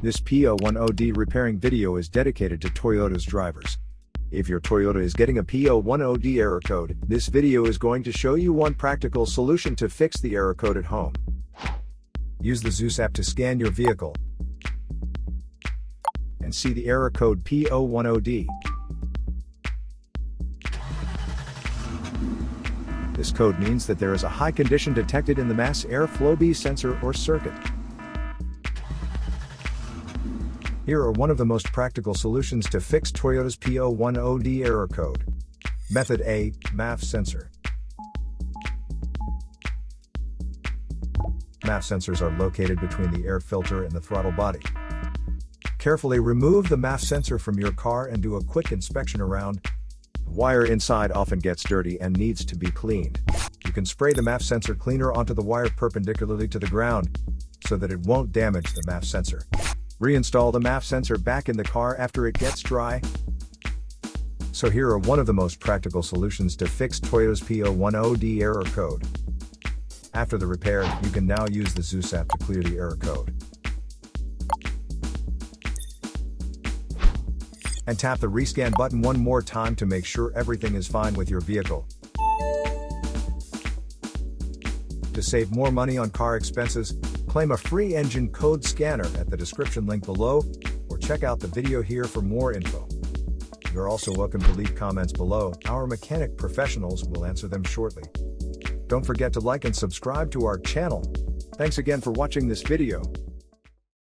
This P010D repairing video is dedicated to Toyota's drivers. If your Toyota is getting a P010D error code, this video is going to show you one practical solution to fix the error code at home. Use the Zeus app to scan your vehicle and see the error code P010D. This code means that there is a high condition detected in the mass airflow B sensor or circuit. Here are one of the most practical solutions to fix Toyota's P010D error code. Method A, MAF Sensor. MAF sensors are located between the air filter and the throttle body. Carefully remove the MAF sensor from your car and do a quick inspection around. The wire inside often gets dirty and needs to be cleaned. You can spray the MAF sensor cleaner onto the wire perpendicularly to the ground so that it won't damage the MAF sensor. Reinstall the MAF sensor back in the car after it gets dry. So here are one of the most practical solutions to fix Toyota's P010D error code. After the repair, you can now use the Zeus app to clear the error code. And tap the rescan button one more time to make sure everything is fine with your vehicle. To save more money on car expenses, claim a free engine code scanner at the description link below, or check out the video here for more info. You're also welcome to leave comments below. Our mechanic professionals will answer them shortly. Don't forget to like and subscribe to our channel. Thanks again for watching this video.